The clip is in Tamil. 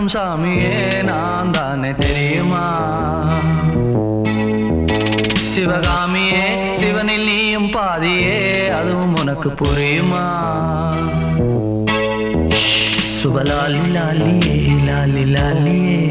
நடத்தும் சாமியே நான் தானே தெரியுமா? சிவகாமியே சிவனில் நீயும் பாதியே, அதுவும் உனக்கு புரியுமா? சுபலாலி லாலியே லாலி லாலியே